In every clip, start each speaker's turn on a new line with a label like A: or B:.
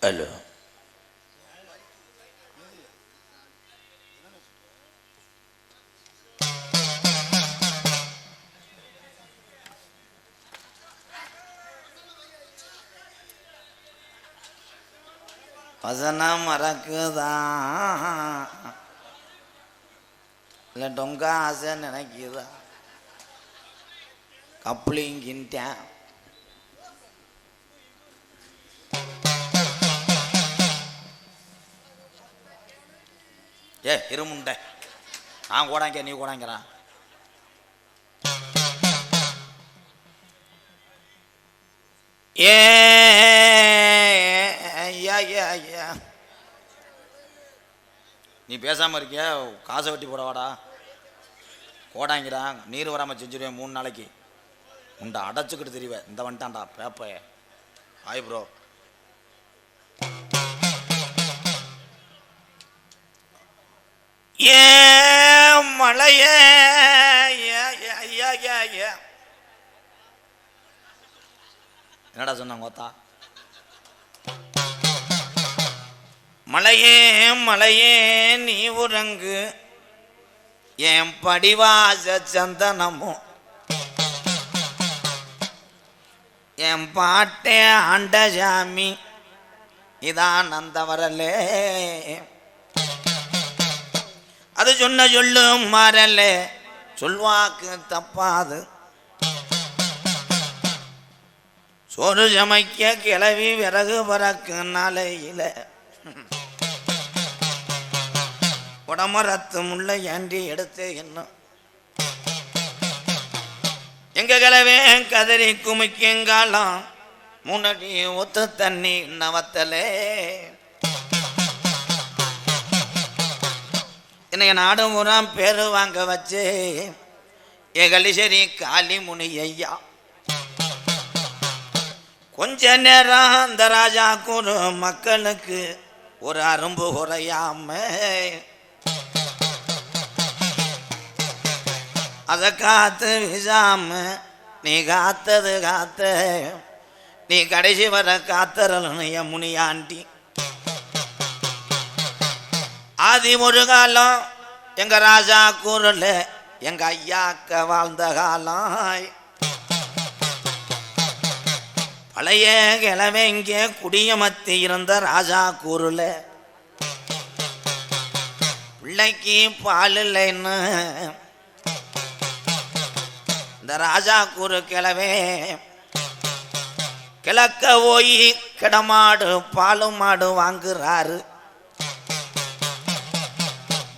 A: Hello, வசனம் மறக்குதா இல்லை டொங்கா ஆசை நினைக்குதா? கப்ளிங்கின்ட்டேன். இருமுண்ட நான் கூடாங்க நீ கூடாங்கிறான். நீ பேசாம இருக்கிய, காசை வெட்டி போடவாடா. கோடாங்கிறா நீர் வராமல் செஞ்சுருவேன் 3 நாளைக்கு. உண்டை அடைச்சிக்கிட்டு தெரிவேன். இந்த வந்துட்டான்டா பேப்ப. ஆய் ப்ரோ, ஏ மழையே என்னடா சொன்னாங்க ஓத்தா? மலையே மலையே நீ உறங்கு, என் படிவாச சந்தனமும் என் பாட்டே ஆண்டசாமி இதான் அந்த வரலே. அது சொன்ன சொல்லும் மாறலே, சொல்வாக்கு தப்பாது. சோறு சமைக்க கிளவி விறகு பறக்கு நாளையில உடமரத்து முள்ள ஏண்டி எடுத்து என்ன எங்க கிளவே கதறி குமிக்கங்காலம் முன்னாடி ஒத்து தண்ணி நவத்தலே. என்னைய நாடு முறாம் பேரு வாங்க வச்சு எகலிசரி காளி முனி ஐயா கொஞ்ச நேரம் அந்த ராஜா கூறு மக்களுக்கு ஒரு அரும்பு குறையாம அதை காத்து விசாம நீ காத்தது காத்த நீ கடைசி வர காத்தரலனு என் முனியாண்டி. ஆதி ஒரு காலம் எங்க ராஜா கூறல எங்க ஐயாக்க வாழ்ந்த காலம். பழைய கிழமைங்க குடியமத்தி இருந்த ராஜா கூறுல பிள்ளைக்கு பால் இல்லைன்னு இந்த ராஜா கூறு கிழவே கிழக்க போய் கிடமாடு பாலு மாடு வாங்குறாரு.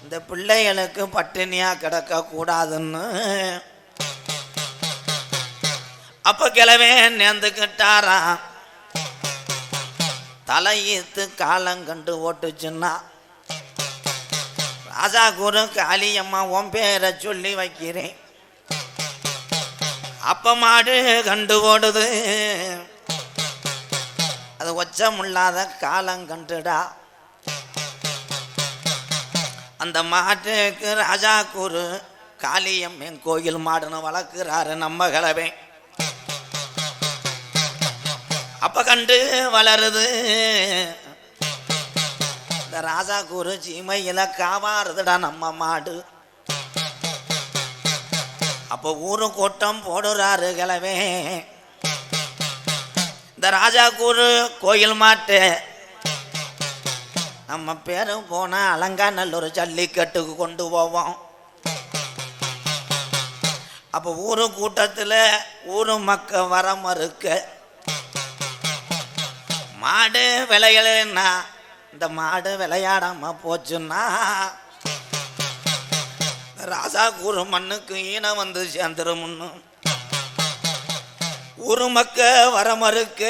A: இந்த பிள்ளைகளுக்கு பட்டினியா கிடக்க கூடாதுன்னு அப்ப கிழவே நேர்ந்துக்கிட்டாரா. தலையீத்து காலங்கண்டு ஓட்டுச்சுன்னா ராஜா குரு காளியம்மா உன் பேரை சொல்லி வைக்கிறேன். அப்ப மாடு கண்டு ஓடுது, அது ஒச்சமில்லாத காலங்கண்டுடா. அந்த மாட்டுக்கு ராஜா குரு காளியம்மன் கோயில் மாடுன்னு வளர்க்கிறாரு நம்ம கிழவே. அப்ப கண்டு வளருது இந்த ராஜா கூறு சீமையில காவாறுதுடா நம்ம மாடு. அப்ப ஊரு கூட்டம் போடுறாரு கிழவே. இந்த ராஜா கூறு கோயில் மாட்டு நம்ம பேரு போனா அலங்காநல்லூர் ஜல்லிக்கட்டுக்கு கொண்டு போவோம். அப்ப ஊரு கூட்டத்துல ஊரு மக்க வர மறுக்க மாடு விளையலன்னா இந்த மாடு விளையாடாம போச்சுன்னா ராசா கூறு மண்ணுக்கு ஈனம் வந்து சேர்ந்துருமுன்னு ஊரு மக்க வர மறுக்க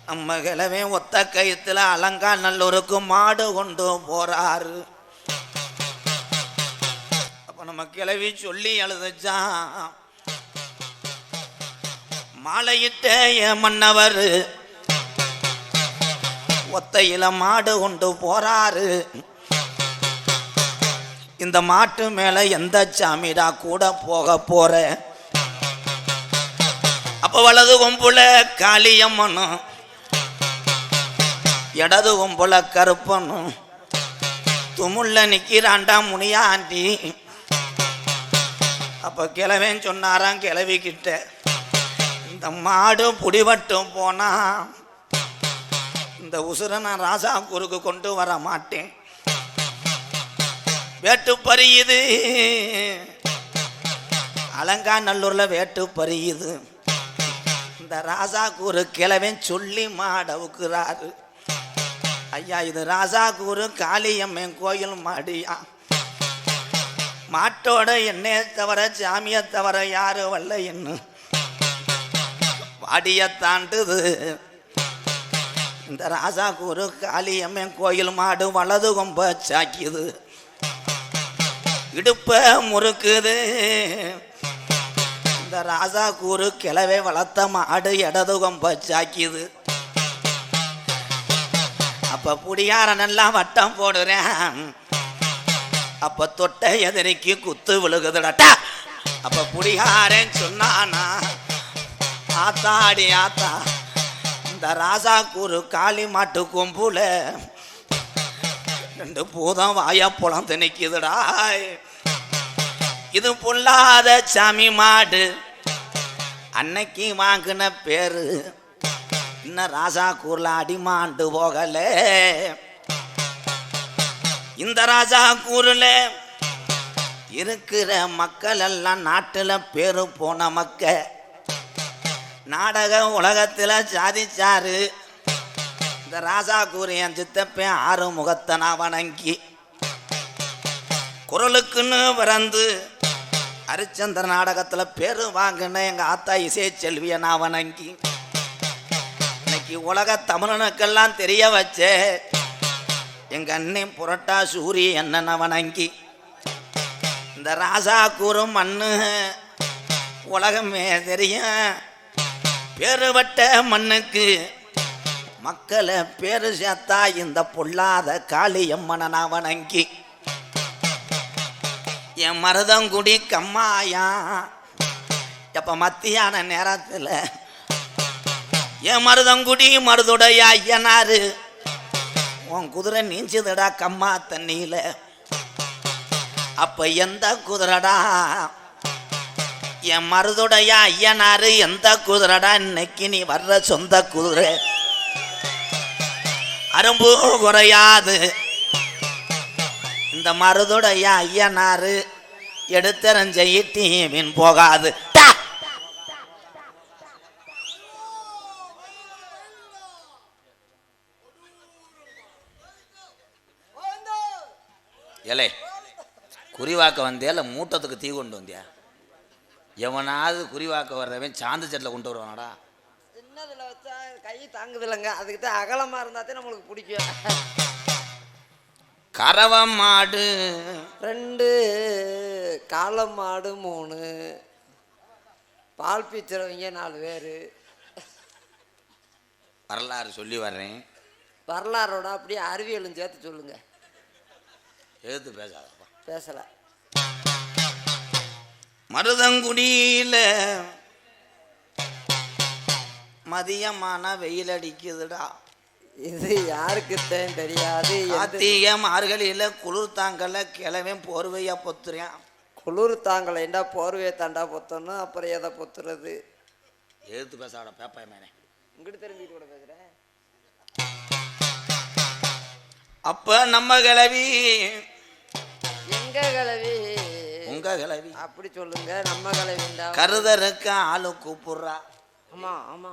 A: நம்ம கிழவே ஒத்த கயத்துல அலங்காநல்லூருக்கு மாடு கொண்டு போறாரு. அப்ப நம்ம கிழவி சொல்லி எழுதுச்சான், மாலையிட்ட மன்னவர் ஒத்தையில மாடு கொண்டு போறாரு. இந்த மாட்டு மேல எந்த சாமிடா கூட போக போற? அப்ப வலது கொம்புல காளியம்மனும் இடது கும்பல கருப்பனும் துமுள்ள நிக்கிறாண்டா முனியாண்டி. அப்ப கிழவன் சொன்னாராம் கிழவிக்கிட்ட, இந்த மாடு புடிபட்டும் போனா இந்த உசுரை நான் ராசா குறுக்கு கொண்டு வர மாட்டேன். வேட்டு பறியுது, அலங்காநல்லூர்ல வேட்டு பறியுது. இந்த ராசா கூறு கிழவன் சொல்லி மாடவுக்குறாரு. ஐயா, இது ராசா கூறு காளியம்மன் கோயில் மாடியா. மாட்டோட எண்ணெயை தவிர சாமியை தவிர யாரு வல்ல என்ன வாடிய தாண்டுது. இந்த ராசா கூறு காளியம்மன் கோயில் மாடு வலது கொம்ப சாக்கியது, இடுப்ப முறுக்குது. இந்த ராசா கூறு கிழவை வளர்த்த மாடு இடது கொம்ப சாக்கியது. அப்ப புடியாரனெல்லாம் வட்டம் போடுறேன். அப்ப தொட்ட எதிரிக்கு குத்து விழுகுதுடா. அப்ப புடிகாரன் சொன்னானா, ஆத்தாடி ஆத்தா, இந்த ராசா கூறு காளி மாட்டு கொம்புல 2 பூதம் வாய புலந்து நிக்குதுடா. இது பொல்லாத சாமி மாடு, அன்னைக்கு வாங்கின பேரு இன்னும் ராசா கூர்ல அடிமாண்டு போகல. இந்த ராசா கூறுல இருக்கிற மக்கள் எல்லாம் நாட்டுல பேரு போன மக்க. நாடக உலகத்துல சாதிச்சாரு. இந்த ராசா கூறு என் சித்தப்பேன் 6 முகத்தனா வணங்கி குரலுக்குன்னு பிறந்து ஹரிச்சந்திர நாடகத்துல பேரு வாங்கின எங்க ஆத்தா இசை செல்விய நான் வணங்கி இன்னைக்கு உலக தமிழனுக்கெல்லாம் தெரிய வச்ச எங்க அண்ணன் புரட்டா சூரிய என்ன வணங்கி இந்த ராசா கூறும் மண்ணு உலகமே தெரியும். பேருவட்ட மண்ணுக்கு மக்களை பேரு சேர்த்தா இந்த பொல்லாத காளியம்மனை நான் வணங்கி என் மருதங்குடி கம்மாயா. எப்ப மத்தியான நேரத்தில் என் மருதங்குடி மருதுடைய ஐயனாரு, உன் குதிரை நீஞ்சுதடா கம்மா தண்ணியில. அப்ப எந்த குதிரடா என் மருதுடைய ஐயனாரு, எந்த குதிரடா இன்னைக்கு நீ வர்ற சொந்த குதிரை அரும்பு குறையாது. இந்த மருதுடைய ஐயனாரு எடுத்தரஞ்ச ஈட்டியின் போகாது. ஏலே, குறிவாக்க வந்தியா இல்லை மூட்டத்துக்கு தீ கொண்டு வந்தியா? எவனாவது குறிவாக்க வர்றவன் சாந்து செட்டில் கொண்டு வருவானடா.
B: சின்னதுல வச்சா கை தாங்குது இல்லைங்க, அதுக்கு தான் அகலமாக இருந்தால் தான் நம்மளுக்கு பிடிக்கும்.
A: கறவை மாடு
B: 2, காளை மாடு 3, பால் பீச்சுறவங்க 4 பேர்.
A: வரலாறு சொல்லி வர்றேன்.
B: வரலாறோட அப்படியே அறிவியலும் சேர்த்து சொல்லுங்க.
A: எழுத்து பேசாதப்பா.
B: பேசல.
A: மருதங்குடியில மதியமான வெயில் அடிக்குதுடா.
B: இது யாருக்குத்தான் தெரியாது.
A: கார்த்திகை மார்கழியில குளிர் தாங்கல கிளவன் போர்வையா பொத்துறான்.
B: குளிர் தாங்கலைண்டா போர்வையை தாண்டா பொத்தணும், அப்புறம் எதை பொத்துறது?
A: எழுத்து பேசாட பேப்பாய மேனே.
B: இங்கிட்டு திரும்பிட்டு கூட பேசுறேன்.
A: அப்ப நம்ம கிளவி
B: எங்க கிளவி?
A: உங்க கிளவி
B: அப்படி சொல்லுங்க. நம்ம கிளவிண்டா.
A: கருதருக்கு ஆளு கூப்பிடுறா.
B: ஆமா ஆமா.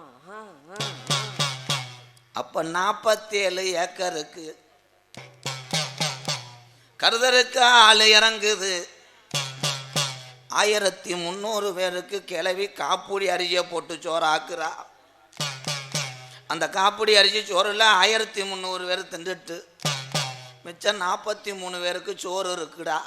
A: அப்ப 47 ஏக்கருக்கு கருதருக்கு ஆளு இறங்குது. 1300 பேருக்கு கிளவி காப்புடி அரிசியை போட்டு சோறாக்குறா. அந்த காப்புடி அரிசி சோறுல 1300 பேர் தின்றுட்டு மிச்சம் 43 பேருக்கு சோறு இருக்குடா.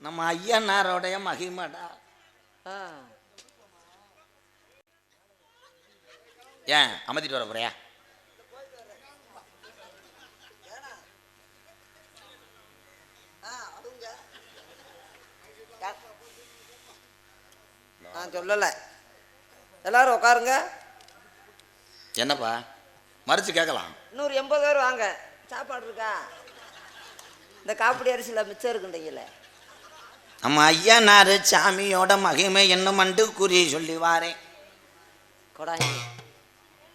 A: நம்ம ஐயனாரோடைய மகிமடா. ஏன் அமர்த்திட்டு வர போறியா?
B: நான் சொல்லலை. எல்லாரும் உட்காருங்க.
A: என்னப்பா மறைச்சு கேட்கலாம்.
B: இன்னொரு 80 பேர் வாங்க. சாப்பாடு இருக்கா? இந்த காப்பிடி அரிசியில் மிச்சம் இருக்குன்றீங்களே.
A: நம்ம ஐயனாரு சாமியோட மகிமை என்ன மண்டு குறி சொல்லி வாரேன்.
B: கொடாங்க.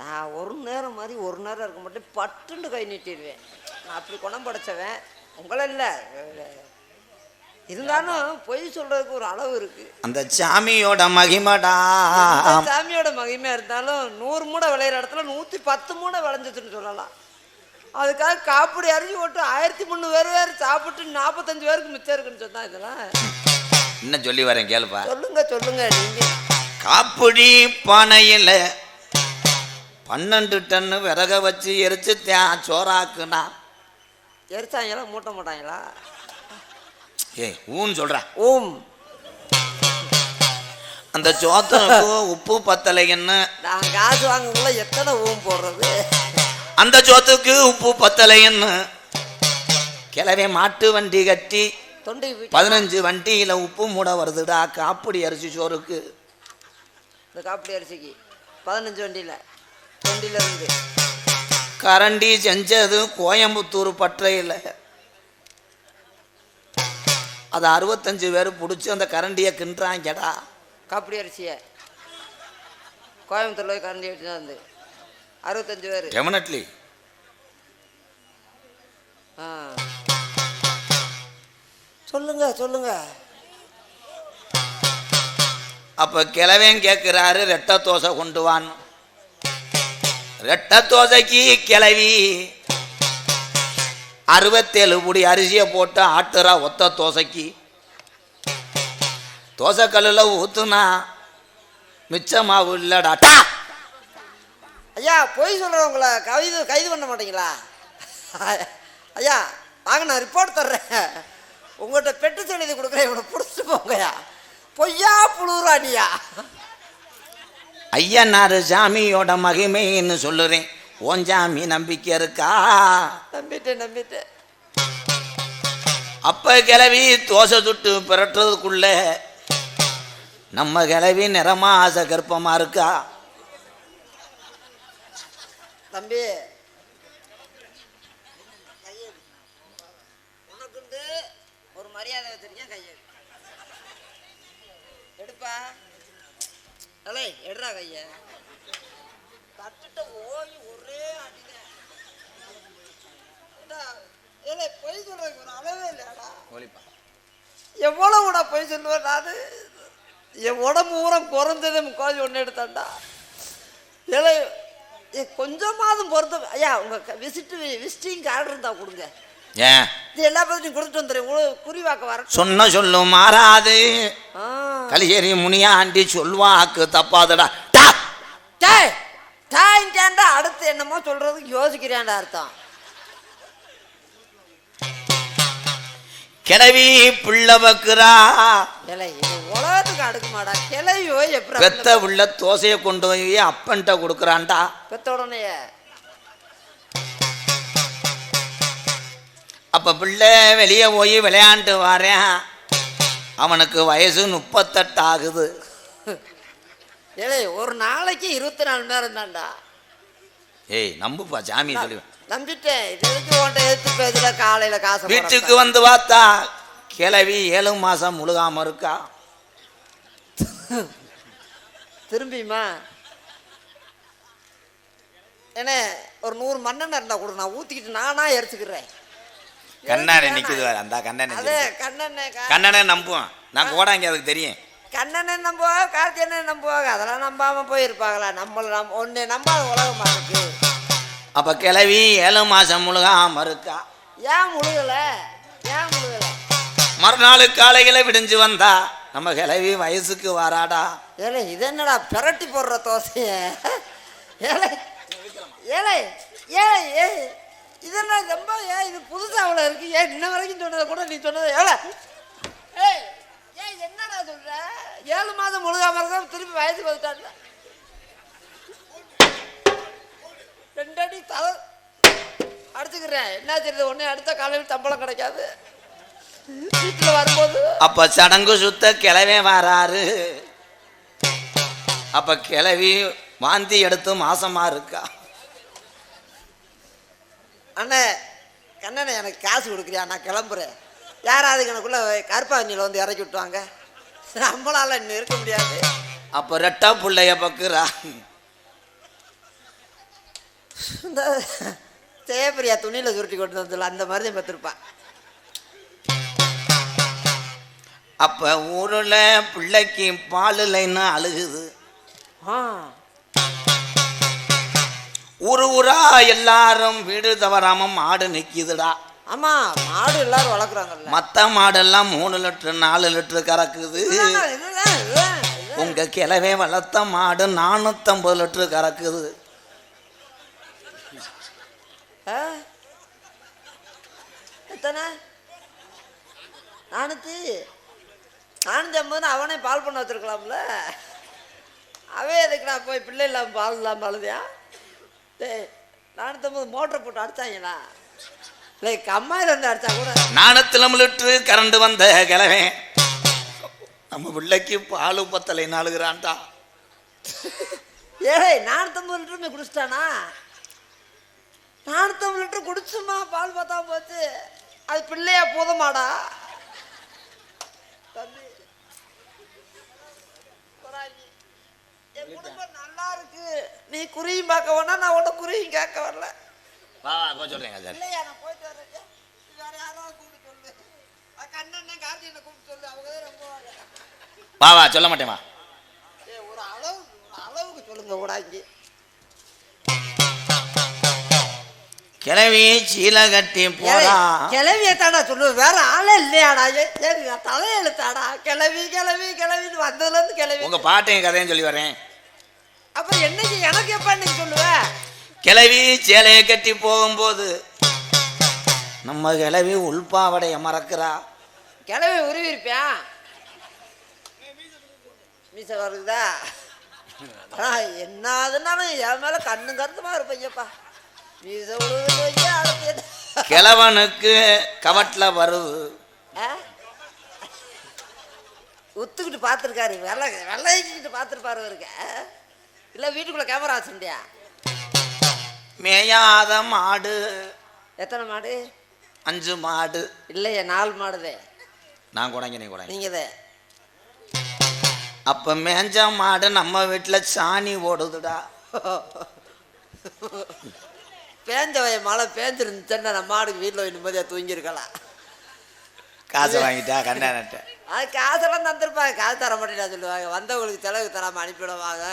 B: நான் ஒரு நேரம் மாதிரி ஒரு நேரம் இருக்க மாட்டேன், பட்டுண்டு கை நீட்டிடுவேன். நான் அப்படி குணம் படைச்சவன். உங்களை இல்லை, இருந்தாலும் பொய் சொல்றதுக்கு ஒரு அளவு இருக்கு.
A: அந்த சாமியோட மகிமடா.
B: சாமியோட மகிமையா இருந்தாலும் 100 மூடை விளையிற இடத்துல 110 மூடை விளைஞ்சிச்சுன்னு சொல்லலாம். அதுக்காக காப்பிடி அரிசி போட்டு 1300 பேர் சாப்பிட்டு 45 பேருக்கு மிச்சம் இருக்குன்னு சொன்னா இதெல்லாம்
A: என்ன சொல்லி வரேன் கேளுப்பா.
B: சொல்லுங்க சொல்லுங்க. நீங்க
A: காப்பிடி பானையில 12 டன்னு விறக வச்சு எரிச்சு சோறாக்குனா
B: எரிச்சாங்களா மூட்ட மாட்டாங்களா?
A: ஏய் ஊன்னு சொல்ற.
B: ஓம்.
A: அந்த சோத்தனுக்கு உப்பு பத்தலைன்னு
B: நான் காசு வாங்கக்குள்ள எத்தனை ஓம் போடுறது?
A: அந்த சோத்துக்கு உப்பு பத்தலைன்னு கிளவே மாட்டு வண்டி கட்டி 15 வண்டியில உப்பு மூட வருதுடா காப்பிடி அரிசி சோறுக்கு.
B: இந்த காப்பிடி அரிசிக்கு 15 வண்டியில இருந்து
A: கரண்டி செஞ்சது கோயம்புத்தூர் பற்றையில். அதை 65 பேர் பிடிச்சி அந்த கரண்டியை கிண்டுறாங்கடா.
B: காப்பிடி அரிசியை கோயம்புத்தூர்ல கரண்டி எடுத்து வந்து 65 பேர்.
A: டெஃபினெட்லி.
B: சொல்லுங்க சொல்லுங்க.
A: அப்ப கிழவன் கேட்கிறாரு ரெட்டை தோசை கொண்டு வான்னு. ரெட்டை தோசைக்கு கிளவி 67 புடி அரிசியை போட்டு ஆட்டுறா. ஒத்த தோசைக்கு தோசை கல்லில் ஊத்துனா மிச்சமாவு இல்லடாட்டா.
B: ஐயா பொய் சொல்றவங்கள கைது பண்ண மாட்டீங்களா? ஐயா வாங்க, நான் ரிப்போர்ட் தர்றேன். உங்கள்கிட்ட பெட்டு எழுதி கொடுக்குறேன், இவனை பிடிச்சிட்டு போங்கய்யா. பொய்யா புழுறாடியா?
A: ஐயனாரு சாமியோட மகிமைன்னு சொல்லுறேன். ஓன் சாமி நம்பிக்கை இருக்கா?
B: நம்பிட்டேன்.
A: அப்ப கிளவி தோசை சுட்டு பிரட்டுறதுக்குள்ள நம்ம கிளவி நிறமா ஆசை கற்பமா இருக்கா.
B: தம்பி உனக்குண்டு ஒரு மரியாதை வச்சிருக்கேன். கையை எடுப்பா. அலே எடுறா கைய. தட்டுட்ட ஓய் ஒரே அடிதான். பொய் சொல்றதுக்கு ஒரு அளவே இல்லையாடா. எவ்வளவு கூட பொய் சொல்லுவேன் நான். என் உடம்பு ஊரம் குறைஞ்சதே 3/4 ஒன்று எடுத்தாண்டா. ஏழை கொஞ்சமாவது பொறுத்த. ஐயா உங்க விசிட்டிங் கார்டு இருந்தா கொடுங்க.
A: ஏன்
B: இது எல்லா பத்தியும் கொடுத்துட்டு வந்துடுறேன். குறிவாக்க வர
A: சொன்ன சொல்லும் மாறாது. கலியேறி முனியாண்டி சொல்வாக்கு தப்பாதடா.
B: அடுத்து என்னமோ சொல்றதுக்கு யோசிக்கிறான்டா அர்த்தம்.
A: கிளவி பிள்ளை வைக்கிறா.
B: உலகத்துக்கு அடுக்க மாடா கிளையோ. எப்படி
A: பெத்த உள்ள தோசையை கொண்டு போய் அப்பன்ட்ட கொடுக்குறான்டா.
B: பெத்த உடனே
A: அப்ப பிள்ளை வெளியே போய் விளையாண்டு வாரேன். அவனுக்கு வயசு 38 ஆகுது.
B: ஒரு நாளைக்கு 24 மணி நேரம் தான்டா.
A: ஏய் நம்புப்பா சாமி சொல்லுவேன்.
B: நம்பிட்டேன். எதிர்த்து பேசுற காலையில காசு.
A: வீட்டுக்கு வந்து பார்த்தா கிளவி 7 மாசம் முழுகாம இருக்கா.
B: திரும்பியுமா என்ன ஒரு 100 மண்ணெண்ணெய் இருந்தா கூட நான் ஊத்திக்கிட்டு நானா எரிச்சுக்கிறேன்.
A: கண்ணாடி நிக்குது அந்த கண்ணனை நம்புவான். நான் கோடாங்க அதுக்கு தெரியும்.
B: கண்ணனை நம்புவாங்க, கார்த்தியனை நம்புவாங்க. அதெல்லாம் நம்பாம போயிருப்பாங்களா? நம்மள ஒன்னு நம்பாத உலகமா இருக்கு.
A: அப்ப கிளவி 7 மாசம் முழுகாம இருக்கா.
B: ஏன் முழுகல?
A: மறுநாள் காலையில விடிஞ்சு வந்தா நம்ம கிளவி வயசுக்கு வராடா.
B: ஏலே இது என்னடா பிரட்டி போடுற தோசைய? இதெல்லாம் ரொம்ப இது புதுசாக இருக்கு. ஏன் இன்ன வரைக்கும் சொன்னதை கூட நீ சொன்னது என்னடா சொல்ற? 7 மாதம் முழுகாம இருக்க திருப்பி வயசுக்கு வந்துட்டாங்க. 2 அடி தலை அடிச்சுக்கிறேன். என்ன தெரியுது? ஒன்னே அடுத்த காலையில் சம்பளம் கிடைக்காது. வீட்டில் வரும்போது
A: அப்ப சடங்கு சுத்த கிளவே வராரு. அப்ப கிளவி வாந்தி எடுத்து மாசமா இருக்கா.
B: அண்ணே கண்ணனே எனக்கு காசு கொடுக்குறியா, நான் கிளம்புறேன். யாராவது எனக்குள்ள கருப்பாஞ்சியில் வந்து இறக்கி விட்டுவாங்க, நம்மளால இன்னும் இருக்க முடியாது.
A: அப்ப ரெட்டா பிள்ளைய பக்குறா.
B: இந்த ஜெயபிரியா துணியில சுருட்டி கொண்டு வந்துல அந்த மாதிரி தான் பார்த்துருப்பான்.
A: அப்ப ஊருல பிள்ளைக்கு பால் இல்லைன்னு அழுகுது. ஊரா எல்லாரும் வீடு தவறாம மாடு நிக்குதுடா.
B: ஆமா, மாடு எல்லாரும் வளர்க்குறாங்கல்ல.
A: மத்த மாடெல்லாம் 3 லிட்டர் 4 லிட்டர் கறக்குது. உங்க கிளவே வளர்த்த மாடு 450 லிட்டர் கறக்குது.
B: எத்தனை 450 அவனே பால் பண்ண வச்சிருக்கலாம்ல. அவன் எதுக்கு நான் போய் பிள்ளை இல்லாமல் பால் இல்லாமல் அழுதியா? டேய் 450 மோட்டரை போட்டு அடிச்சாங்களா? இல்லை கம்மாயில் இருந்து அடிச்சா கூட
A: 400 லிட்டர் கரண்ட் வந்த கிளவே நம்ம பிள்ளைக்கு பால் பத்தலை நாளுகிறான்டா.
B: ஏழை 450 லிட்டருமே குடிச்சிட்டானா? 450 லிட்டர் குடிச்சுமா பால் பார்த்தா போச்சு. அது பிள்ளையா போதுமாடா தம்பி? என் குடும்பம் நல்லா இருக்கு. நீ குறியும் பார்க்க வேணா, நான் உன்ன குறியும் கேட்க வரல.
A: சொல்றேங்க
B: இல்லையா, நான் போயிட்டு வரேன். வேற யாராவது கூப்பிட்டு சொல்லு. கண்ணன் கார்த்தியனை கூப்பிட்டு சொல்லு, அவங்க தான் ரொம்ப
A: வா சொல்ல மாட்டேமா.
B: ஒரு அளவுக்கு சொல்லுங்க கூடாங்க.
A: கிளவி சீலை கட்டி போறா.
B: கிளவிய தாடா சொல்லுவேன், வேற ஆளே இல்லையாடா? சரி தலையெழுத்தாடா. கிளவி கிளவி கிளவின்னு வந்ததுல இருந்து கிளவி.
A: உங்க பாட்டையும் கதையும் சொல்லி வரேன்.
B: அப்ப என்னைக்கு எனக்கு எப்ப இன்னைக்கு சொல்லுவ?
A: கிளவி சேலையை கட்டி போகும்போது நம்ம கிளவி உள்பாவடைய மறக்கிறா.
B: கிளவி உருவி இருப்பியா? மீச வருதா? என்னதுனாலும் என் மேல கண்ணு கருத்துமா இருப்பீங்கப்பா. மீச உழுது
A: கிழவனுக்கு கவட்ல வருது.
B: ஒத்துக்கிட்டு பார்த்துருக்காரு, வெள்ளைக்கிட்டு பார்த்துருப்பாரு இருக்க. இல்லை வீட்டுக்குள்ள கேமரா வச்சுட்டியா?
A: மேயாத மாடு.
B: எத்தனை மாடு?
A: 5 மாடு.
B: இல்லையே 4 மாடுதே.
A: நான் கூடங்க, நீ கூட
B: நீங்கதே.
A: அப்ப மேஞ்ச மாடு நம்ம வீட்டுல சாணி ஓடுதுடா.
B: பேஞ்ச மழை பேஞ்சிருந்துச்சுன்னா நம்ம மாடுக்கு வீட்டில் போய் நிம்மதியாக தூங்கியிருக்கலாம்.
A: காசு வாங்கிட்டா கண்ணாட்ட.
B: அது காசெல்லாம் தந்துருப்பாங்க. காசு தர மாட்டேன் சொல்லுவாங்க. வந்தவங்களுக்கு செலவு தராமல் அனுப்பிவிடுவாங்க.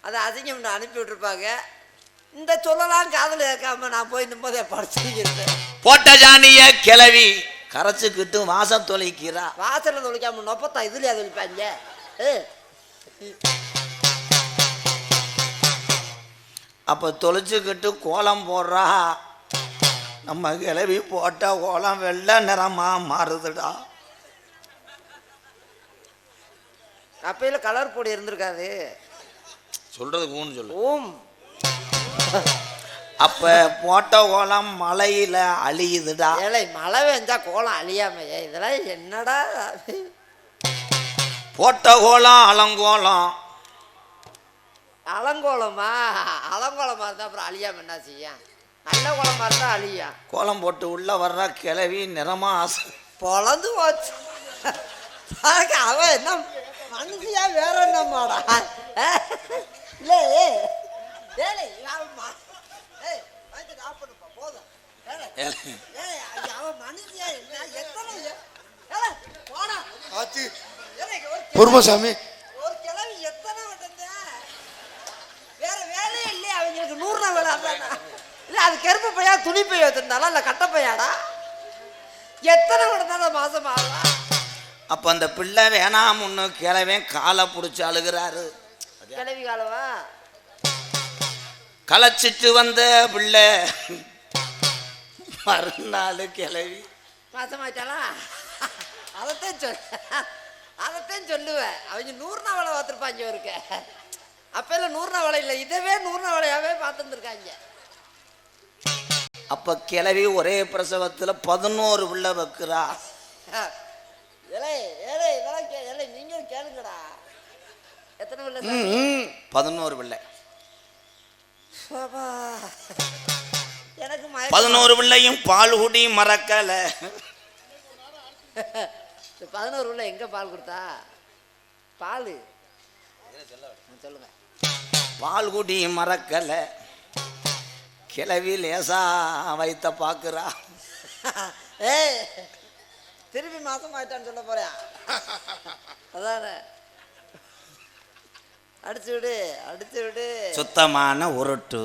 B: அதை அசிங்கம்னு அனுப்பி விட்டுருப்பாங்க. இந்த சொல்லலாம் காதில் கேட்காம நான் போய் நிம்மதியாக படிச்சுருக்கேன்.
A: போட்ட ஜானிய கிளவி கரைச்சிக்கிட்டு வாசம் தொலைக்கிறா.
B: வாசலில் தொலைக்காம நொப்பத்தா இதுலையா தொலைப்பாங்க?
A: அப்ப தொலைச்சுக்கிட்டு கோலம் போடுறா. நம்ம கிளவி போட்ட கோலம் வெள்ளை நிறமா மாறுதுடா.
B: அப்பையில கலர் பொடி இருந்திருக்காது.
A: சொல்றது ஊன்னு சொல்லு.
B: ஓம்.
A: அப்ப போட்ட கோலம் மழையில அழியுதுடா.
B: ஏழை மழை பெஞ்சா கோலம் அழியாமையே, இதெல்லாம் என்னடா?
A: போட்ட கோலம் அலங்கோலம்.
B: அலங்கோலமா? அலங்கோலமா இருந்தா அப்புறம் அழியாம என்ன செய்யும்? நல்ல கோலமா இருந்தா அழியா.
A: கோலம் போட்டு உள்ள வர்ற கிளவி நிறமா
B: பொழந்து போச்சு. அவன் என்ன மனுஷியா வேற என்னமாடா? இல்லை
C: பொறுமசாமி
B: ஒரு கிழவி எத்தனை வேற வேலையே இல்லையா அவங்களுக்கு? 100 நாள் வேலை அதானா? இல்லை அது கருப்பு பையா துணி பைய வச்சிருந்தாலும் இல்லை கட்ட பையாடா. எத்தனை விடந்தாலும் மாசம் ஆகலாம்.
A: அப்ப அந்த பிள்ளை வேணாம்னு கிளவே காலை பிடிச்சி அழுகிறாரு.
B: கிளவி காலவா?
A: களைச்சிட்டு வந்த பிள்ளை மறுநாள் கிளவி
B: மாசமாயிட்டாளா? அதைத்தான் சொல்லுவேன். அவங்க 100 நாள் வேலை பார்த்துருப்பாங்க இருக்க. அப்ப இல்லை 100 நாள் வேலை இல்லை, இதவே 100 நாள் வேலையாவே பார்த்துருந்துருக்காங்க.
A: அப்ப கிளவி ஒரே பிரசவத்துல 11 பிள்ளை வைக்கிறா.
B: ஏலே ஏலே இதெல்லாம் ஏலே நீங்களும் கேளுங்கடா. எத்தனை பிள்ளை?
A: 11 பிள்ளை.
B: பாபா, எனக்கு
A: 11 பிள்ளையும் பால் குடி மறக்கல.
B: 11 உள்ள எங்க பால் கொடுத்தா? பால் சொல்லுங்க.
A: பால் குடி மறக்கல, கிளவி லேசா வைத்த பாக்குறா.
B: ஏய், திருப்பி மாசம் ஆயிட்டான்னு சொல்ல போறியா? அதானே, அடிச்சு விடு அடிச்சு விடு.
A: சுத்தமான உருட்டு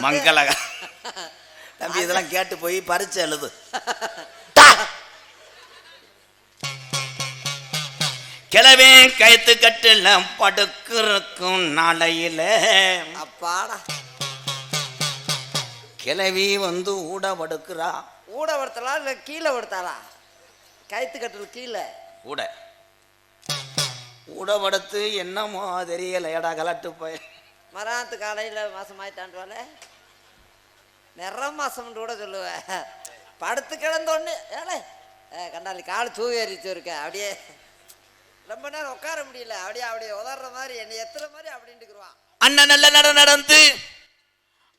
A: மங்கள. தம்பி இதெல்லாம் கேட்டு போய் பரிச்சு எழுது. கிளவே கைத்து கட்டுல படுக்கிறக்கும் நாளையில
B: அப்பாடா,
A: கிளவி வந்து ஊட படுக்கிறா.
B: ஊட படுத்தலா இல்ல கீழே படுத்தாளா? கைத்து கட்டல் கீழே
A: ஊட ஊட படுத்து என்னமோ தெரியலையடா கலட்டு போய்.
B: மராத்து காலையில் மாசம் ஆயிட்டான்றால நிறம் மாசம் கூட சொல்லுவேன். படுத்து கிடந்தோன்னு ஏழை கண்டாலி கால் தூவேறிச்சு இருக்க. அப்படியே ரொம்ப நேரம் உட்கார முடியல. அப்படியே அப்படியே உதற மாதிரி என்னை எத்துற மாதிரி அப்படின்ட்டுக்குருவான்.
A: அண்ணன் நல்ல நட நடந்து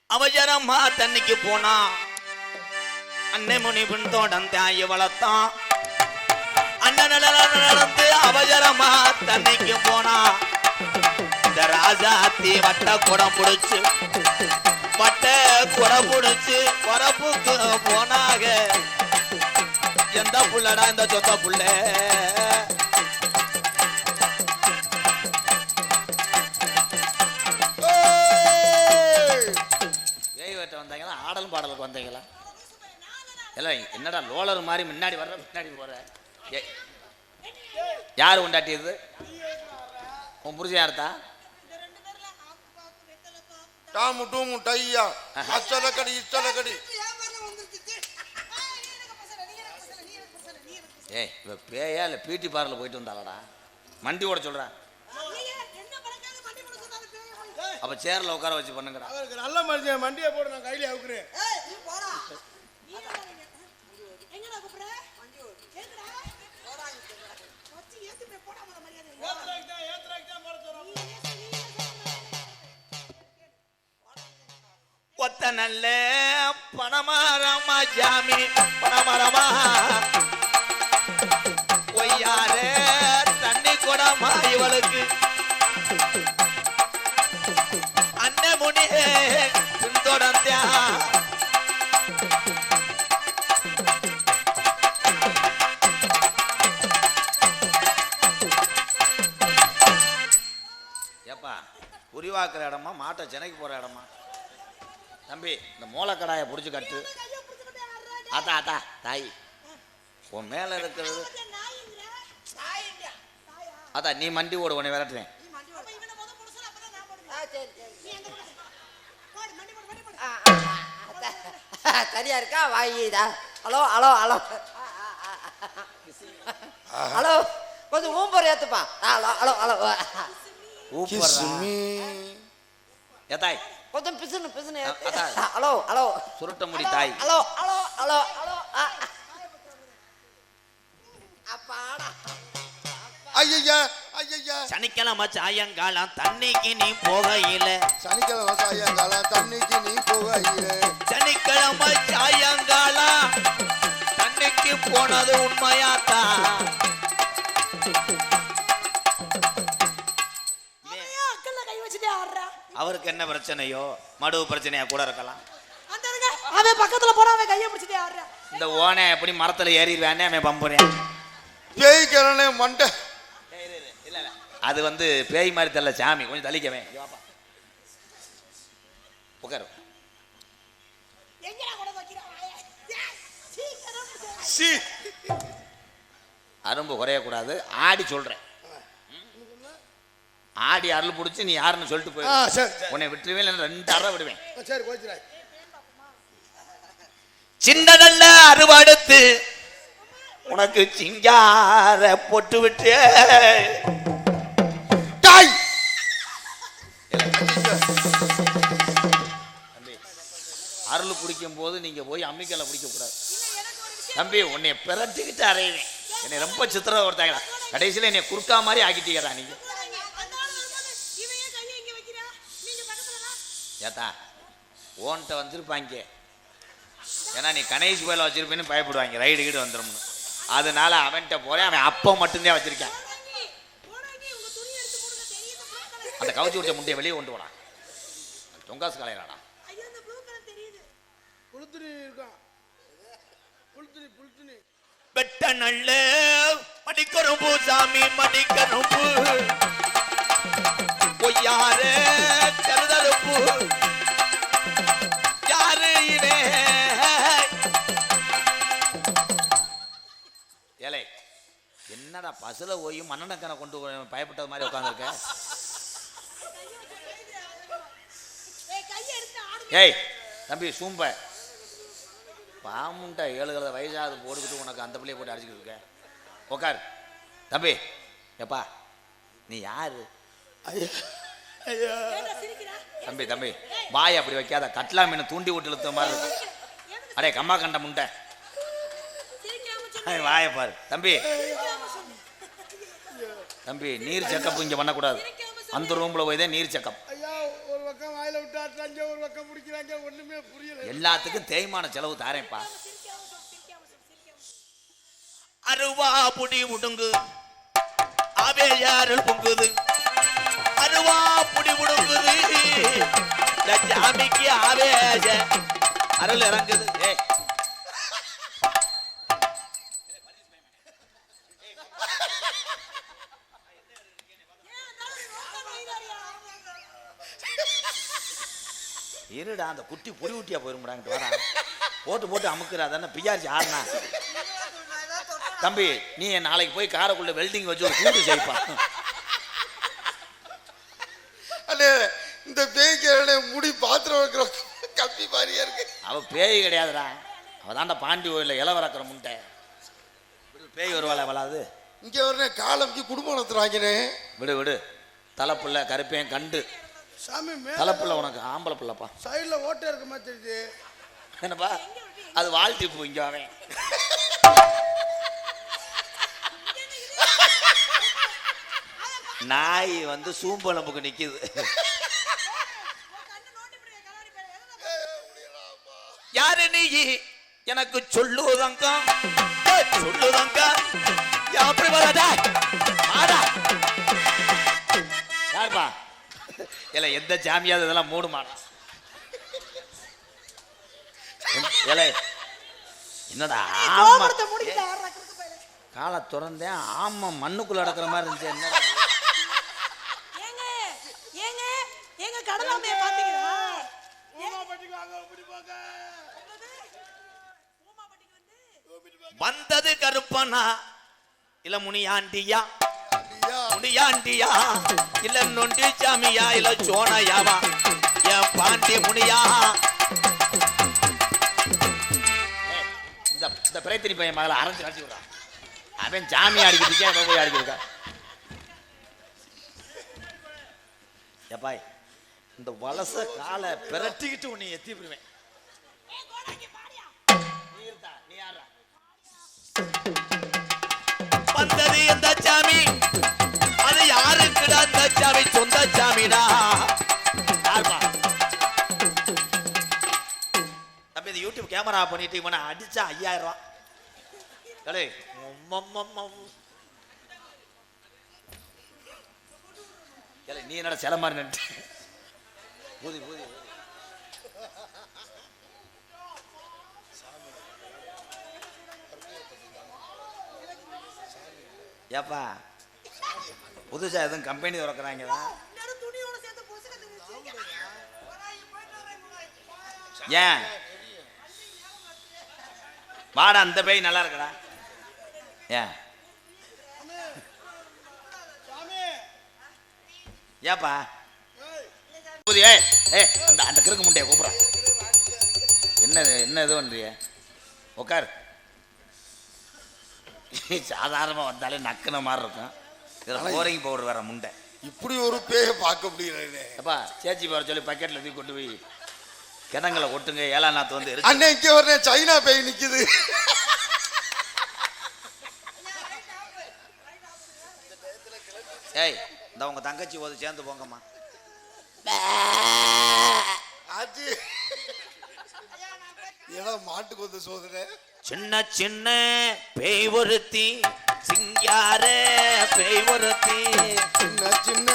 A: அவசரமா தண்ணிக்கு போனா. அன்னை முனி பின்தோடம் தாய வளர்த்தான். அண்ணன் நல்ல நடந்து அவசரமா தண்ணிக்கு போனா. இந்த ராஜாத்தி வட்ட குடம் புடிச்சு வரப்புக்கு போனாக. எந்த புள்ளடா இந்த சொத்த புள்ள? வந்தாங்களா ஆடலும் பாடலுக்கு வந்தீங்களா? எல்லாம் என்னடா லோலர் மாதிரி முன்னாடி வர்ற பின்னாடி போற? யாரு கொண்டாட்டியது? உன் புரிஞ்ச யார்த்தா? ஏய், இவ பேயா இல்ல பிடி பார்ல போயிட்டு வந்தாளடா? மண்டி ஓட சொல்றா. அப்ப சேர்ல உட்கார வச்சு பண்ணுங்கடா.
C: அவருக்கு நல்ல மனுஷன், மண்டியை போட்டு நான் கையில அவுக்குறேன்.
A: ஒத்த நல்ல பணமரமா ஜாமி பணமரமா ஒய்யாரே தண்ணி கொடமா இவளுக்கு. அண்ணன் முனியே பின்தொடர்ந்தா. ஏப்பா, புரிவாக்குற இடமா மாட்டை சென்னைக்கு போற இடமா? தம்பி, இந்த மூலக்கடாயை பிடிச்சி கட்டு. ஆத்தா ஆத்தா தாய், உன் மேல இருக்கிறது அதா. நீ மண்டி ஓடு, உன்னை விரட்டுறேன்.
B: சரியா இருக்கா? வாயிடா. ஹலோ ஹலோ ஹலோ ஹலோ, கொஞ்சம் ஊம்பர் ஏத்துப்பா. ஹலோ ஹலோ ஹலோ
A: ஏத்தாய்
B: கொஞ்சம் பிசுன்னு பிசுன்னு. ஹலோ ஹலோ
A: சுருட்ட முடி தாய்.
B: Hello hello hello hello. அப்பாடா.
C: ஐயா ஐயா,
A: சனிக்கிழமை சாயங்காலம் தண்ணிக்கு நீ போகையில.
C: சனிக்கிழமை சாயங்காலம் தண்ணிக்கு நீ போகையில.
A: சனிக்கிழமை சாயங்காலம் தண்ணிக்கு போனது உண்மையாத்தான். அவருக்கு என்ன பிரச்சனையோ, மடுவு பிரச்சனையா கூட இருக்கலாம்.
B: அவன் பக்கத்துல போனா அவன் கையை பிடிச்சிட்டே ஆடுறான்.
A: இந்த ஓனை எப்படி மரத்துல ஏறிடுவானே அவன் பம்புறேன்.
C: பேய்க்கிறனே மண்டை.
A: இல்ல அது வந்து பேய் மாதிரி தெரியல சாமி. கொஞ்சம் தள்ளிக்கவே உட்காரு. அரும்பு குறையக்கூடாது. ஆடி சொல்றேன். ஆடி அருள் பிடிச்சி நீ யாருன்னு சொல்லிட்டு போய் உன்னை விட்டுருவேன், இல்லைன்னா 2 அறை விடுவேன். சின்னதல்ல அறுவடுத்து உனக்கு சிங்கார பொட்டு விட்டு அருள் பிடிக்கும் போது நீங்க போய் அம்மிக்கலை பிடிக்க கூடாது. தம்பி, உன்னை பிறட்டிக்கிட்டு அறையுவேன். என்னை ரொம்ப சித்திரவதை கொடுத்தாங்களா? கடைசியில் என்னை குறுக்கா மாதிரி ஆக்கிட்டீங்கடா நீங்க. ஏத்தா ஓன்ட்ட வந்திருப்பாங்க, ஏன்னா நீ கணேஷ் கோயில வச்சிருப்பேன்னு பயப்படுவாங்க ரைடு கீடு வந்துடும்னு. அதனால அவன்கிட்ட போறேன். அவன் அப்போ மட்டும்தான் வச்சிருக்கேன். அந்த கவுச்சி விட்ட முட்டையை வெளியே கொண்டு போடான். தொங்காசு கலையறாடா.
D: வெட்ட நல்ல மடிக்கரும்பு சாமி மடிக்கரும்பு பொய்யார கருதருப்பு யாரு இவே
A: ஏலே என்னடா பசுல போய் மண்ணெண்ணக்கனை கொண்டு பயப்பட்டது மாதிரி உட்காந்துருக்க. ஏய் தம்பி சூம்ப பாமுண்டா 7 வயசாவது போட்டுக்கிட்டு உனக்கு அந்த பிள்ளைய போட்டு அடிச்சுக்கிட்டு இருக்க. உக்கார் தம்பி. எப்பா நீ யாரு? தம்பி தம்பி வாய் அப்படி வைக்காத, கட்லா மீன் தூண்டி விட்டு இழுத்த மாதிரி இருக்கு. அடே கம்மா கண்ட முண்டை வாயை பாரு. தம்பி தம்பி நீர் செக்கப் இங்கே பண்ணக்கூடாது. அந்த ரூம்ல போய் தான் நீர் செக்கப். எல்லாத்துக்கும் தேய்மான செலவு தாரேன்ப்பா.
D: அருவா புடி முடுங்கு ஆவேயாருள் பொங்குது அருவா புடி முடுங்குது சாமிக்கு ஆவேஜ
A: அருள் இறங்குது. ஏய் இருடா அந்த குட்டி பொடி ஊட்டியா போயிருமுடாங்கிட்டு வரா. போட்டு போட்டு அமுக்குறா தானே பியாச்சி ஆறுனா. தம்பி நீ நாளைக்கு போய் காரைக்குள்ள வெல்டிங் வச்சு ஒரு கூட்டு செய்ப்பா.
C: அண்ணே இந்த பேய்க்கு முடி பாத்திரம் வைக்கிற கப்பி மாதிரியா இருக்கு.
A: அவ பேய் கிடையாதுடா, அவ தாண்டா பாண்டி கோயில இலை வளர்க்குற முட்டை. பேய் வருவாள் அவளாது.
C: இங்க வரனே காலம்க்கு குடும்பம் நடத்துறாங்கண்ணே.
A: விடு விடு தலைப்புள்ள கருப்பேன் கண்டு
E: சாமி
A: தலைப்புள்ள உனக்கு ஆம்பளை பிள்ளைப்பா.
E: சைடுல ஓட்டை இருக்க மாதிரி தெரியுது.
A: என்னப்பா அது வாழ்த்தி போங்க. அவன் நாய் வந்து சூம்பளம்புக்கு நிக்குது.
D: யாரு நீ எனக்கு சொல்லுதங்க சொல்லுதங்க எப்படி வரதா ஆடா
A: யாருப்பா? இல்ல எந்த ஜாமியாவது இதெல்லாம் மூடுமாடா. என்னடா ஆமா காலை திறந்தேன் ஆமா மண்ணுக்குள்ள அடக்குற மாதிரி இருந்துச்சு. என்னடா
D: வந்தது கருப்பனா இல்ல முனியாண்டியா முனியாண்டியா இல்ல நொண்டி சாமியா இல்ல சோனையாவா என் பாண்டி முனியா.
A: இந்த பிரேத்தினி பையன் மகளை அரைஞ்சு காட்சி விடுறான். அவன் சாமி அடிக்கிறதுக்கே அவன் போய் அடிக்கிறதுக்கா. எப்பாய் இந்த வலச காலை பிரட்டிக்கிட்டு உன்னை எத்தி விடுவேன்.
D: வந்தது எந்த சாமி அது யாருக்குடா? அந்த சாமி சொந்த சாமிடா.
A: தம்பி இந்த யூடியூப் கேமரா பண்ணிட்டு இவனை அடிச்சா 5000 ரூபா. நீ என்னடா சில மாதிரி நின்று பூதி பூதி ஏப்பா புதுசா எதுவும் கம்பெனி திறக்கிறாங்களா? ஏன் வாடா அந்த பேய் நல்லா இருக்கடா. ஏன் ஏப்பா அந்த அந்த கிறுக்கு முட்டையை கூப்பிட்றான். என்ன இது பண்றிய? உட்கார். சாதாரணமாக வந்தாலே நக்குன மாதிரி இருக்கும். இதில் போரிங் பவுடர் வேற முண்டை.
C: இப்படி ஒரு பேயை பார்க்க முடியல.
A: அப்பா சேச்சி போற சொல்லி பக்கெட்டில் தூக்கி கொண்டு போய் கிணங்களை ஒட்டுங்க. 7ஆம் நாத்து வந்து
C: அன்னைக்கு ஒரு சைனா பேய் நிக்குது.
A: ஏய் இந்த உங்க தங்கச்சி போது சேர்ந்து போங்கம்மா.
C: ஆச்சு ஏன்னா மாட்டுக்கு வந்து சோதனை.
D: சின்ன சின்ன பேய் ஒருத்தி சிங்கார பேய் ஒருத்தி
C: சின்ன சின்ன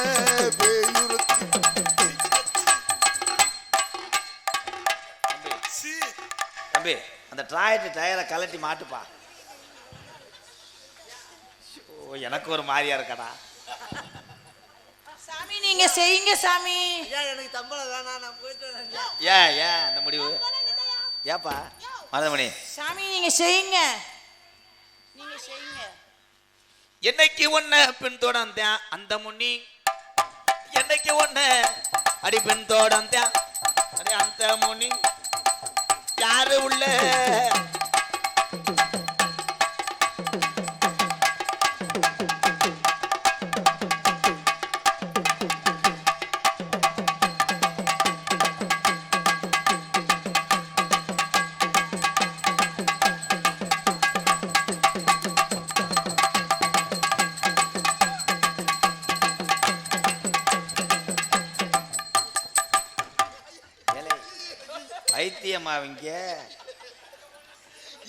C: பேயுறுத்தி.
A: தம்பி அந்த டயரை கலட்டி மாட்டுப்பா. ஓ எனக்கு ஒரு மாதிரியா இருக்கடா.
F: சாமி நீங்க செய்யுங்க சாமி.
B: ஐயா எனக்கு தம்பளம் வேணாம், நான் போயிட்டு வரேன்.
A: ஏன் அந்த முடிவு ஏப்பா மருதமணி?
F: சாமி நீங்க செய்யுங்க, நீங்க செய்யுங்க.
D: என்னைக்கு ஒன்ன பின்தொடர்ந்தேன் அந்த முன்னி, என்னைக்கு ஒன்ன அடி பின்தொடர்ந்தேன் அடி அந்த முன்னி, யாரு உள்ள
A: வைத்தியமாவிங்க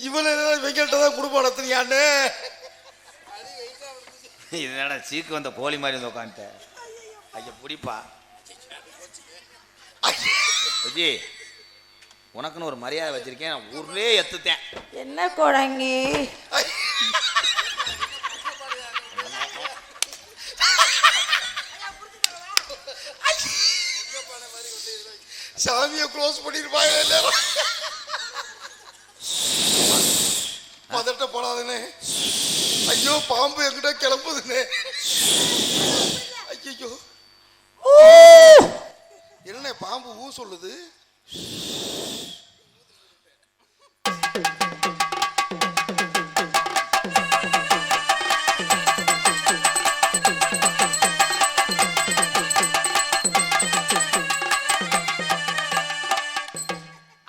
C: இவனை வெங்கட்ட தான் குடும்பம் நடத்துறியான்னு.
A: இது என்னடா சீக்கு வந்த கோழி மாதிரி வந்து உட்காந்துட்ட. ஐயா பிடிப்பா விஜி, உனக்குன்னு ஒரு மரியாதை வச்சிருக்கேன், நான் ஊர்லயே எத்துத்தேன்.
F: என்ன கோடங்கி?
C: சாமியை க்ளோஸ் பண்ணிருப்பாங்க எல்லாரும். பதட்டப்படாதுன்னு. ஐயோ பாம்பு என்கிட்ட கிளம்புதுன்னு. ஐயோ என்ன பாம்பு ஊ சொல்லுது?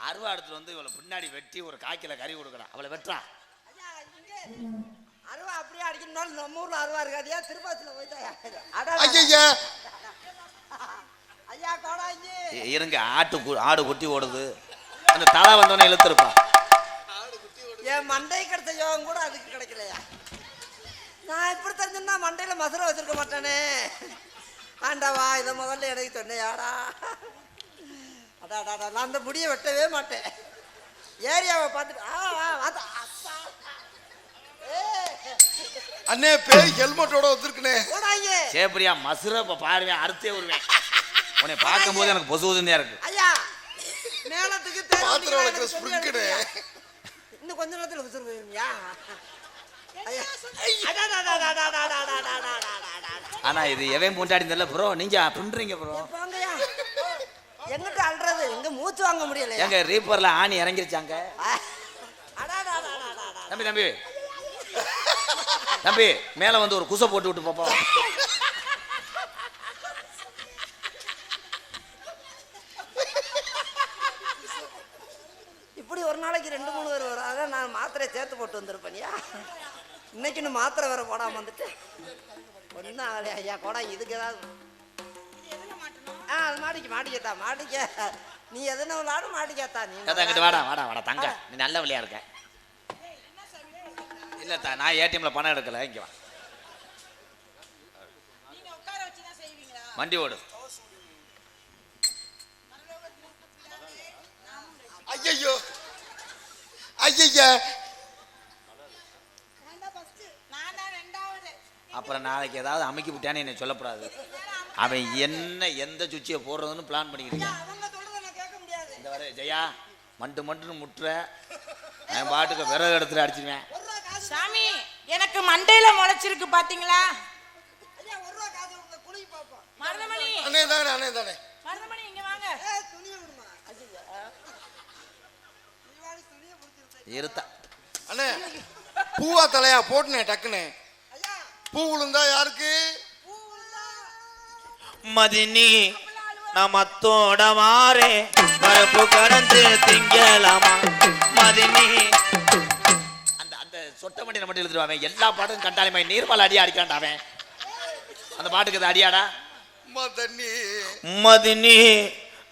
A: அருவாடத்துல வந்து இவளை பின்னாடி வெட்டி ஒரு காய்க்கில கறி கொடுக்குறான், அவளை வெட்டுறான்.
B: அருவா அப்படியே அடிக்கணும்னாலும் நம்ம ஊர்ல அருவா இருக்காதியா, திருப்பாச்சில போயிட்டாயா?
C: ஐயா
B: ஐயா கோடாங்கி
A: இருங்க, ஆடு குட்டி ஓடுது, அந்த தலை வந்தோடனே இழுத்துருப்பா.
B: என் மண்டை கிடைச்ச யோகம் கூட அதுக்கு கிடைக்கலையா? நான் இப்படி தெரிஞ்சுன்னா மண்டையில மசுரை வச்சிருக்க மாட்டேனே. ஆண்டாவா இதை முதல்ல எனக்கு சொன்னையாடா. அடாடா நான் அந்த முடியை வெட்டவே மாட்டேன். ஏரியாவை பார்த்துட்டு
C: அண்ணே பேய் ஹெல்மெட்டோட வந்திருக்குனே.
B: கோடாங்கி
A: சேப்பரியா மசுரை இப்ப பாருவேன், அறுத்தே வருவேன். உன்னை பார்க்கும் போது எனக்கு பொசுவதுந்தா இருக்கு.
B: ஐயா மேலத்துக்கு
C: பாத்திரம் வளர்க்குற ஸ்ப்ரிங்குனே.
B: இன்னும் கொஞ்ச நேரத்தில் விசிறு போயிருமியா?
A: ஆனா இது எவன் முண்டாடி தெரியல ப்ரோ, நீங்க பின்றீங்க ப்ரோ.
B: போங்கய்யா, எங்கிட்ட அல்றது எங்க மூச்சு வாங்க முடியல.
A: எங்க ரீப்பர்ல ஆணி இறங்கிருச்சாங்க. தம்பி தம்பி தம்பி மேல வந்து ஒரு குசை போட்டு விட்டு பாப்போம்.
B: இப்படி ஒரு நாளைக்கு 2-3 பேர் வரும். அதான் நான் மாத்திரை சேர்த்து போட்டு வந்திருப்பேன்யா. இன்னைக்கு இன்னும் மாத்திரை வேற போடாம வந்துட்டு ஒன்றும் ஆகலையா? ஐயா கோடா இதுக்கு ஏதாவது அது மாடிக்கத்தா மாடிக்க. நீ எதுனா விளாடும் மாடிக்கத்தா. நீ
A: அங்கிட்டு வாடா வாடா வாடா தங்க, நீ நல்ல வழியா இருக்க. இல்ல நான் ஏடிஎம்ல பணம் எடுக்கல, இங்க வா. வண்டி ஓடு.
C: ஐயோ ஐயா
A: அப்புறம் நாளைக்கு ஏதாவது அமைக்கி விட்டானே என்னை சொல்லக்கூடாது. அவன் என்ன எந்த சுச்சியை போடுறதுன்னு பிளான் பண்ணிக்கிட்டு இந்த வர ஜெயா மண்டுன்னு முட்டுற என் பாட்டுக்கு விறகு இடத்துல அடிச்சிருவேன்.
F: சாமி எனக்கு மண்டையில முளைச்சிருக்கு பாத்தீங்களா? மருதமணி
C: அண்ணே தானே
F: மருதமணி இங்க வாங்க.
A: இருத்தா
C: அண்ணே பூவா தலையா போட்டுனே டக்குன்னு. பூ விழுந்தா யாருக்கு?
D: மதினி நமத்தோட மாறே பரப்பு கடந்து திங்கலாமா மதினி.
A: அந்த அந்த சொட்ட மண்டி மட்டும் எழுதுருவாங்க. எல்லா பாட்டுக்கும் கண்டாலுமே நீர்மலை அடியா அடிக்காண்டாவன். அந்த பாட்டுக்கு அது அடியாடா.
C: தண்ணி
D: மதினி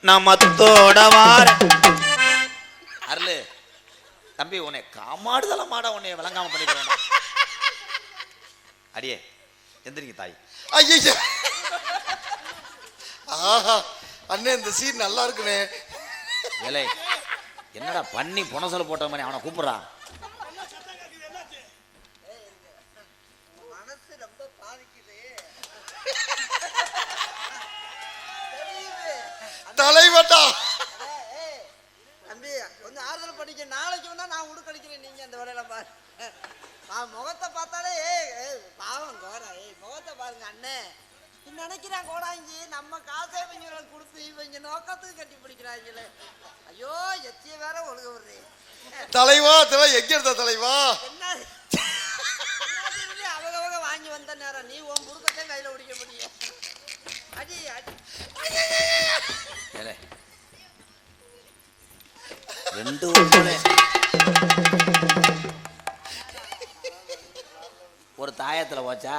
D: நான் மத்தோட வாரேன்.
A: அருளு தம்பி, உன்னை காமாடுதல மாட உன்னை விளங்காம பண்ணிக்கிறேன். அடியே எந்திரிங்க தாய்.
C: ஐயா ஆஹா அண்ணே இந்த சீன் நல்லா இருக்குனே.
A: ஏலே என்னடா பண்ணி புனசல போட்ட மாதிரி அவனை கூப்பிடுறான்.
B: மனசு ரொம்ப பாதிக்குது.
C: தலைவட்டா
B: தம்பி கொஞ்சம் ஆறுதல் பண்ணிக்க. நாளைக்கு வேணா நான் உடுக்கடிக்கிறேன். நீங்க அந்த வேலையில பாரு. நான் முகத்தை பார்த்தாலே பாவம் கோரா. முகத்தை பாருங்க அண்ணே. நினைக்கிறான் கோடாங்கி நம்ம காசை இவங்களுக்கு கொடுத்து இவங்க நோக்கத்துக்கு கட்டி பிடிக்கிறாங்களே. ஐயோ எச்சிய வேற ஒழுக விடுறேன்.
C: தலைவா எங்க இருந்த தலைவா?
B: என்ன அவங்க வாங்கி வந்த நேரம் நீ உன் முடுக்கத்தை கையில பிடிக்க முடியும். அடி அடி
A: ஏலே ரெண்டு ஊர்களே ஒரு தாயத்துல போச்சா?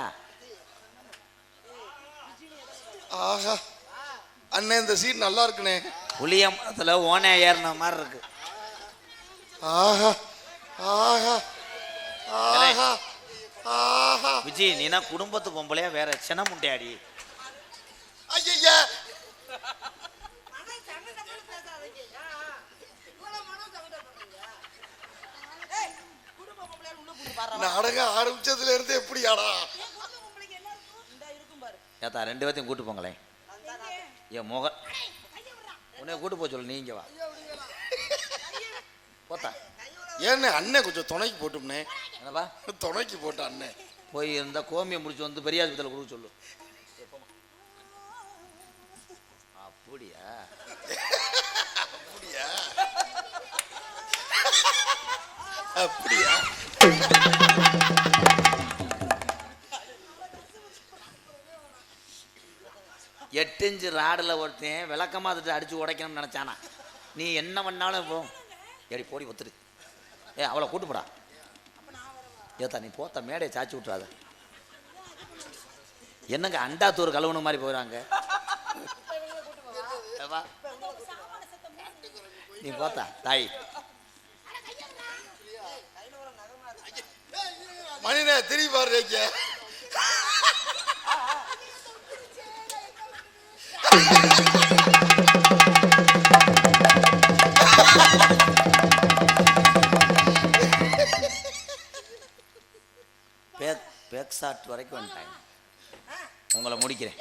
C: ஆஹா அண்ணே இந்த சீன் நல்லா இருக்குனே.
A: புளிய மரத்துல ஓனே ஏறின மாதிரி இருக்கு.
C: ஆஹா ஆஹா ஆஹா ஆஹா
A: விஜய் நீனா குடும்பத்து பொம்பளையா வேற சின்ன முண்டையாடி.
C: ஐயா நாடகம் ஆரம்பிச்சதுல இருந்து எப்படியாடா?
A: ஏத்தா ரெண்டு பேர்த்தையும் கூட்டு போங்களேன். என் முக உன்னை கூட்டு போக சொல்லு. நீங்க வா போத்தா.
C: ஏன்னு அண்ணன் கொஞ்சம் துணைக்கு போட்டும்னே.
A: என்னப்பா
C: துணைக்கு போட்ட அண்ணன்
A: போய் இந்த கோமியை முடிச்சு வந்து பெரியாஸ்பத்திரியில் கொடுக்க சொல்லு. அப்படியா
C: அப்படியா அப்படியா
A: 8 இன்ச்சு ராடில் ஒருத்தன் விளக்கமாத்துட்டு அடிச்சு உடைக்கணும்னு நினைச்சானா. நீ என்ன பண்ணாலும் இப்போ ஏடி போடி ஒத்துரு. அவளை கூட்டு போடா. ஏத்தா நீ போத்த மேடையை சாச்சி விட்டுறாத. என்னங்க அண்டாத்தூர் கழுவுன மாதிரி போயிடாங்க. நீ போத்தா தாய்.
C: மணினே திரும்பி பாரு.
A: பேக்ஸாட் வரைக்கும் வந்துட்டாங்க. உங்களை முடிக்கிறேன்.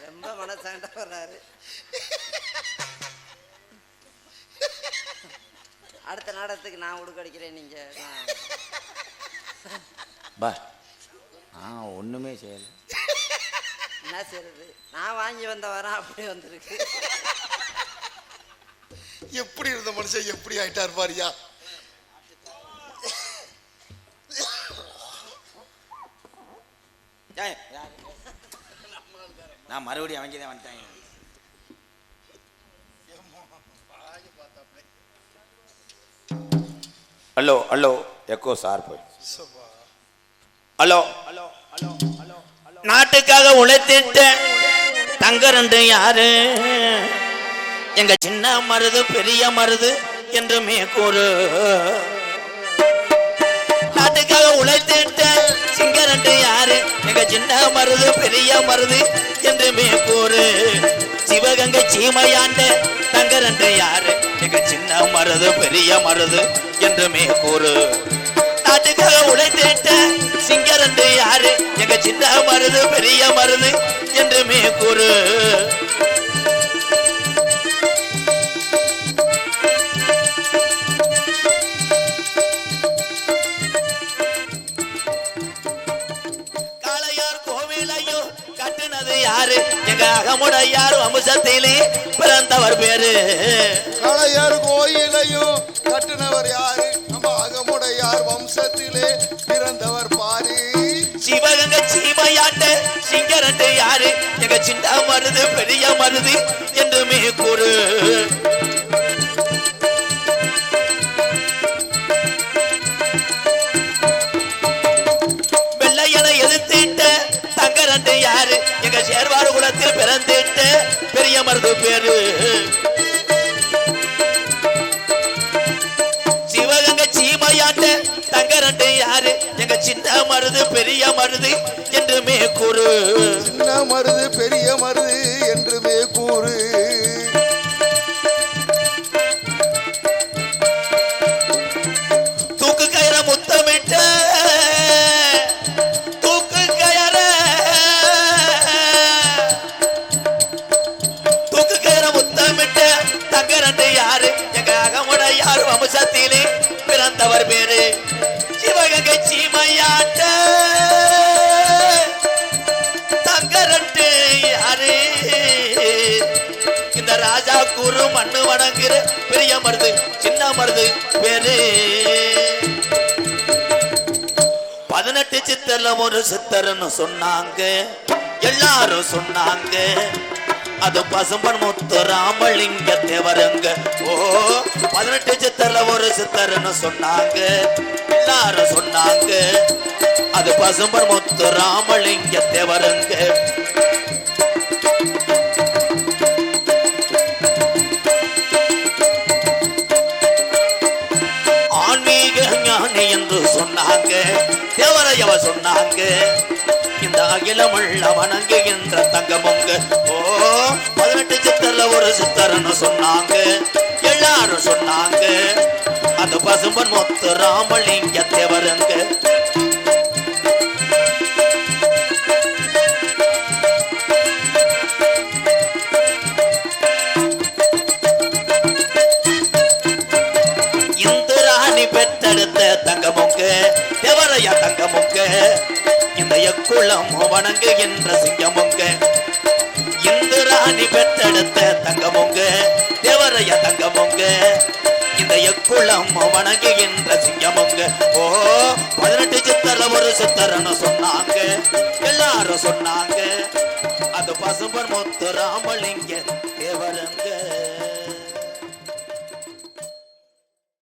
B: ரொம்ப மனசாண்டா வர்றாரு. அடுத்த நாடகத்துக்கு நான் உடுக்கடிக்கிறேன். நீங்க
A: பா ஒண்ணுமே செய்யல.
B: என்ன செய்யறது? நான் வாங்கி வந்த வரேன் அப்படி வந்திருக்கு.
C: எப்படி இருந்த மனுஷன் எப்படி ஆயிட்டார் பாரியா.
A: நான் மறுபடியும் அவங்க தான் வந்துட்டாங்க. ஹலோ ஹலோ எக்கோ சார் போய் ஹலோ ஹலோ ஹலோ ஹலோ
D: நாட்டுக்காக உழைத்திட்ட தங்க ரெண்டு யாரு? எங்க சின்ன மருது பெரிய மருது என்றுமே கூறு. நாட்டுக்காக உழைத்திட்ட சிங்க ரெண்டு யாரு? எங்க சின்ன மருது பெரிய மருது என்றுமே கூறு. சிவகங்கை சீமையாண்ட தங்க ரெண்டு யாரு? எங்க சின்ன மருது பெரிய மருது என்றுமே கூறு. நாட்டுக்காக உழைத்திட்ட சிங்க ரெண்டு யாரு? எங்க சின்ன மருது பெரிய மருது என்றுமே கூறு. காளையார் கோவிலையோ கட்டுனது யாரு? எங்க அகமுடையார் வம்சத்திலே பிறந்தவர் பேரு.
C: காளையார் கோயிலையும் கட்டுனவர் யாரு? நம்ம அகமுடையார் வம்சத்திலே பிறந்தவர் பாரு.
D: சிவகங்கை சீமையாண்ட சிங்கரண்டு யாரு? எங்க சின்ன மருது பெரிய மருது என்றுமே கூறு. தங்க ரெண்டு யாரு எங்க சின்ன மருது பெரிய மருது என்றுமே கூறு.
C: சின்ன மருது பெரிய மருது என்றுமே கூறு.
D: தூக்கு கயிற முத்தமிட்ட தூக்கு கயிற முத்தமிட்ட தங்க ரெண்டு யாரு எங்க அகமுட யாரு வம்சத்திலே பிறந்தவர் பேரு சிவகங்கை சீமையாட்ட தங்க ரெண்டு யாரு இந்த ராஜா கூறு மண்ணு வணங்குற பெரிய மருது சின்ன மருது பேரு. 18 சித்தர்ல ஒரு சித்தர்னு சொன்னாங்க எல்லாரும் சொன்னாங்க அது பசும்பன் முத்து ராமலிங்க தேவருங்க. ஓ 18 சித்தர்ல ஒரு சித்தர்னு சொன்னாங்க எல்லாரும் சொன்னாங்க அது பசும்பன் முத்து ராமலிங்க தேவருங்க. ஆன்மீக ஞானி என்று சொன்னாங்க தேவரையவ சொன்னாங்க இந்த அகிலமுள்ள வணங்குகின்ற தங்கமுங்க. ஓ 18 சித்தர்ல ஒரு சித்தர்னு சொன்னாங்க எல்லாரும் சொன்னாங்க அது பசும்பன் முத்து ராமலிங்க தேவருங்க. இந்திராணி பெற்றெடுத்த தங்கமுங்க தேவரையா தங்கமுங்க இந்த எக்குளம் வணங்குகின்ற சிங்கமுங்க. இந்திராணி பெற்றெடுத்த தங்கமுங்க தேவரையா தங்கமுங்க இந்த எக்குளம் வணங்குகின்ற சிங்கமுங்க. ஓ 18 சித்தர்ல ஒரு சித்தர்னு சொன்னாங்க எல்லாரும் சொன்னாங்க அது பசும்பன் முத்து ராமலிங்க தேவருங்க.